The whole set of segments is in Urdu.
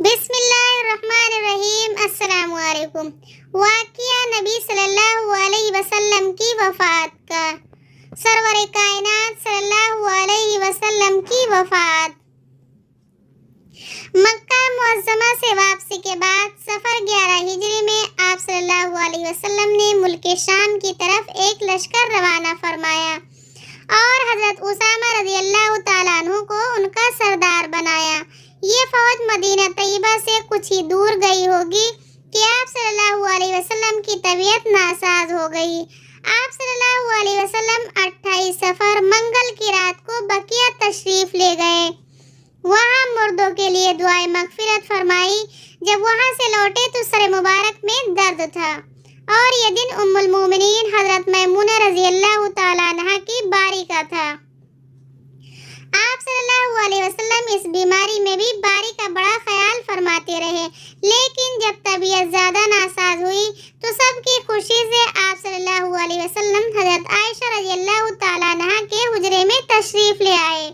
بسم اللہ الرحمن الرحیم۔ السلام علیکم۔ واقعہ نبی صلی اللہ علیہ وسلم کی وفات کا۔ سرور کائنات صلی اللہ علیہ وسلم کی وفات۔ مکہ معظمہ سے واپسی کے بعد سفر 11 ہجری میں آپ صلی اللہ علیہ وسلم نے ملک شام کی طرف ایک لشکر روانہ فرمایا اور حضرت اسامہ رضی اللہ تعالیٰ عنہ کو ان کا سردار بنایا۔ یہ فوج مدینہ طیبہ سے کچھ ہی دور گئی ہوگی کہ آپ صلی اللہ علیہ وسلم کی طبیعت ناساز ہو گئی۔ آپ صلی اللہ علیہ وسلم 28 صفر منگل کی رات کو بقیہ تشریف لے گئے، وہاں مردوں کے لیے دعائے مغفرت فرمائی۔ جب وہاں سے لوٹے تو سر مبارک میں درد تھا اور یہ دن ام المومنین حضرت میمونہ رضی اللہ تعالیٰ عنہ کی باری کا تھا۔ آپ صلی اللہ علیہ وسلم اس بیماری میں بھی باری کا بڑا خیال فرماتے رہے، لیکن جب طبیعت زیادہ ناساز ہوئی تو سب کی خوشی سے آپ صلی اللہ علیہ وسلم حضرت عائشہ رضی اللہ تعالیٰ عنہ کے حجرے میں تشریف لے آئے۔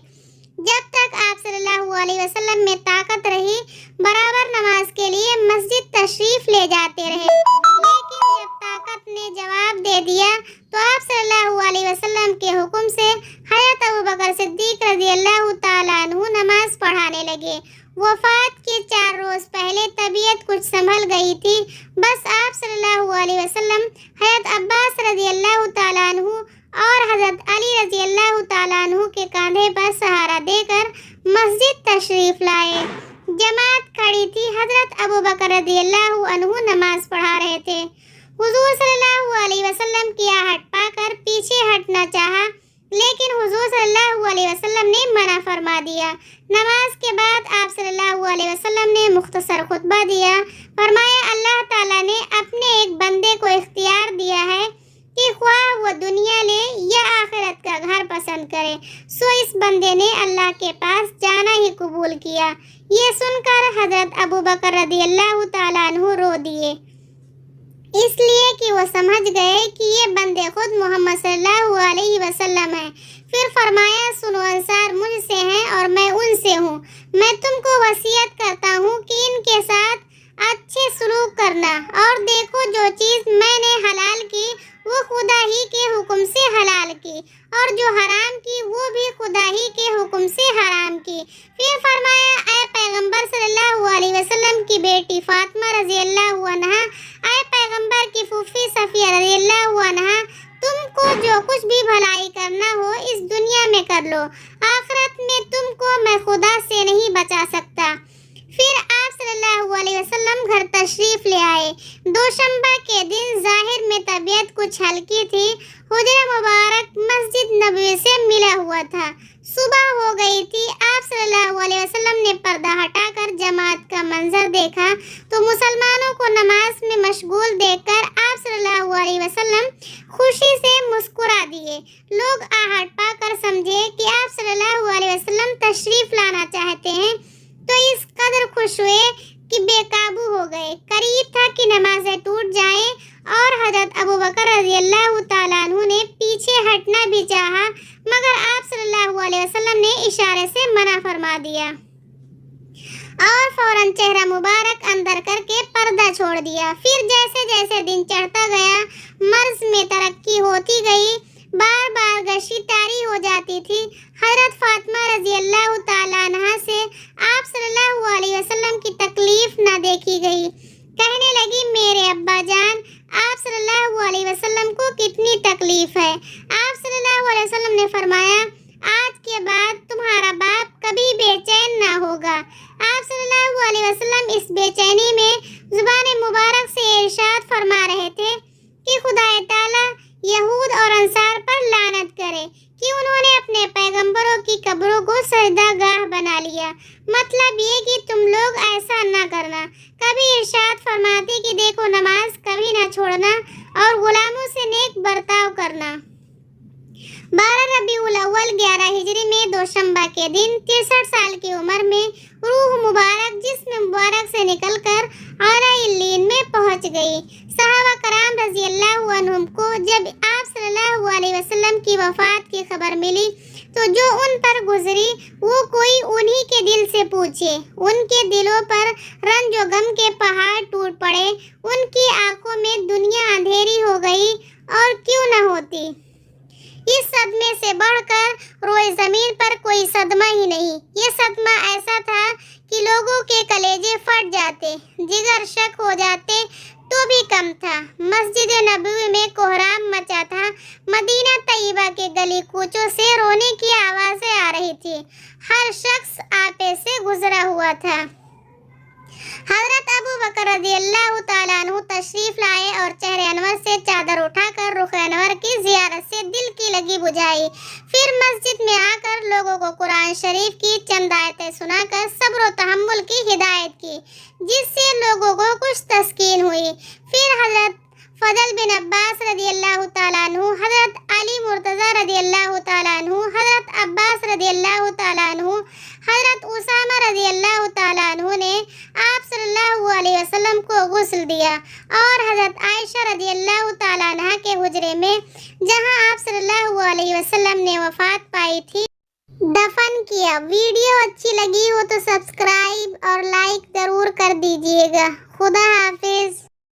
جب تک آپ صلی اللہ علیہ وسلم میں طاقت رہی برابر نماز کے لیے مسجد تشریف لے جاتے رہے، لیکن جب طاقت نے جواب دے دیا تو آپ صلی اللہ علیہ وسلم کے حکم سے حضرت ابوبکر صدیق رضی اللہ تعالیٰ عنہ نماز پڑھانے لگے۔ وفات کے 4 روز پہلے طبیعت کچھ سنبھل گئی تھی، بس آپ صلی اللہ علیہ وسلم حضرت عباس رضی اللہ تعالیٰ عنہ اور حضرت علی رضی اللہ تعالیٰ عنہ کے کاندھے پر سہارا دے کر مسجد تشریف لائے۔ جماعت کھڑی تھی، حضرت ابوبکر رضی اللہ عنہ نماز پڑھا رہے تھے۔ حضور صلی اللہ علیہ وسلم کی آہٹ پا کر پیچھے ہٹنا چاہا، لیکن حضور صلی اللہ علیہ وسلم نے منع فرما دیا۔ نماز کے بعد آپ صلی اللہ علیہ وسلم نے مختصر خطبہ دیا، فرمایا اللہ تعالیٰ نے اپنے ایک بندے کو اختیار دیا ہے کہ خواہ وہ دنیا لے یا آخرت کا گھر پسند کرے، سو اس بندے نے اللہ کے پاس جانا ہی قبول کیا۔ یہ سن کر حضرت ابوبکر رضی اللہ تعالیٰ عنہ رو دیے، اس لیے کہ وہ سمجھ گئے کہ یہ بندے خود محمد صلی اللہ علیہ وسلم ہیں۔ پھر فرمایا سنو، انصار مجھ سے ہیں اور میں ان سے ہوں، میں تم کو وصیت کرتا ہوں کہ ان کے ساتھ اچھے سلوک کرنا، اور دیکھو جو چیز میں نے حلال کی وہ خدا ہی کے حکم سے حلال کی، اور جو حرام کی وہ بھی خدا ہی کے حکم سے حرام کی۔ پھر فرمایا اے پیغمبر صلی اللہ علیہ وسلم کی بیٹی فاطمہ رضی اللہ عنہا، اے پیغمبر کی پھوپھی صفیہ رضی اللہ عنہا، تم کو جو کچھ بھی بھلائی کرنا ہو اس دنیا میں کر لو، آخرت میں تم کو میں خدا سے نہیں بچا سکتا۔ پھر آپ صلی اللہ علیہ وسلم گھر تشریف لے آئے۔ دوشنبہ کے دن ظاہر میں طبیعت کچھ ہلکی تھی، حجرہ مبارک مسجد نبوی سے ملا ہوا تھا۔ صبح ہو گئی تھی۔ آپ صلی اللہ علیہ وسلم نے پردہ ہٹا کر جماعت کا منظر دیکھا تو مسلمانوں کو نماز میں مشغول دیکھ کر آپ صلی اللہ علیہ وسلم خوشی سے مسکرا دیے۔ لوگ آہٹ پا کر سمجھے کہ آپ صلی اللہ علیہ وسلم تشریف لانا چاہتے ہیں تو اس قدر خوش ہوئے کہ بے قابو ہو گئے۔ قریب تھا کہ نمازیں ٹوٹ جائیں اور حضرت ابوبکر رضی اللہ تعالیٰ عنہ نے پیچھے ہٹنا بھی چاہا، مگر آپ صلی اللہ علیہ وسلم نے اشارے سے منع فرما دیا اور فوراً چہرہ مبارک اندر کر کے پردہ چھوڑ دیا۔ پھر جیسے جیسے دن چڑھتا گیا مرض میں ترقی ہوتی گئی، بار بار گشی طاری ہو جاتی تھی۔ حضرت فاطمہ رضی اللہ تعالیٰ عنہ سے آپ صلی اللہ علیہ وسلم کی تکلیف نہ دیکھی گئی، کہنے لگی میرے ابا جان آپ صلی اللہ علیہ وسلم کو کتنی تکلیف ہے۔ آپ صلی اللہ علیہ وسلم نے فرمایا آج کے بعد تمہارا باپ کبھی بے چین نہ ہوگا۔ آپ صلی اللہ علیہ وسلم اس بے چینی میں زبان مبارک سے ارشاد فرما رہے تھے کہ خدا تعالیٰ یہود اور انصار پر لعنت کرے کہ انہوں نے اپنے پیغمبروں کی قبروں کو سجدہ گاہ بنا لیا۔ مطلب یہ کہ تم لوگ ایسا نہ کرنا۔ کبھی ارشاد فرماتے کہ دیکھو نماز کبھی نہ چھوڑنا اور غلاموں سے نیک برتاؤ کرنا۔ 12 ربیع الاول 11 ہجری میں دوشنبہ کے دن 63 سال کی عمر میں روح مبارک جسم مبارک سے نکل کر اعلیٰ علیین میں پہنچ گئی۔ صحابہ کرام رضی اللہ عنہم کو جب آپ صلی اللہ علیہ وسلم کی وفات کی خبر ملی تو تو جو ان پر گزری وہ کوئی انہی کے دل سے پوچھے۔ ان کے دلوں پر رنج و غم کے پہاڑ ٹوٹ پڑے، ان کی آنکھوں میں دنیا اندھیری ہو گئی، اور کیوں نہ ہوتی۔ اس صدمے سے بڑھ کر روئے زمین پر کوئی صدمہ ہی نہیں۔ یہ صدمہ ایسا تھا کہ لوگوں کے کلیجے پھٹ جاتے، جگر شک ہو جاتے تو بھی کم تھا۔ مسجد نبوی میں کوہرام مچا تھا، مدینہ طیبہ کے گلی کوچوں سے رونے کی آوازیں آ رہی تھی، ہر شخص آپے سے گزرا ہوا تھا۔ حضرت ابوبکر رضی اللہ تعالیٰ عنہ تشریف لائے اور چہرے انور سے چادر اٹھا کر رخ انور کی زیارت سے دل کی لگی بجھائی۔ پھر مسجد میں آ کر لوگوں کو قرآن شریف کی چند آیتیں سنا کر صبر و تحمل کی ہدایت کی، جس سے لوگوں کو کچھ تسکین ہوئی۔ پھر حضرت فضل بن عباس رضی اللہ تعالیٰ عنہ، حضرت علی مرتضیٰ رضی اللہ تعالیٰ عنہ، حضرت عباس رضی اللہ تعالیٰ عنہ، حضرت اسامہ رضی اللہ تعالیٰ عنہ نے آپ صلی اللہ علیہ وسلم کو غسل دیا اور حضرت عائشہ رضی اللہ تعالیٰ عنہ کے حجرے میں، جہاں آپ صلی اللہ علیہ وسلم نے وفات پائی تھی، دفن کیا۔ ویڈیو اچھی لگی ہو تو سبسکرائب اور لائک ضرور کر دیجیے گا۔ خدا حافظ۔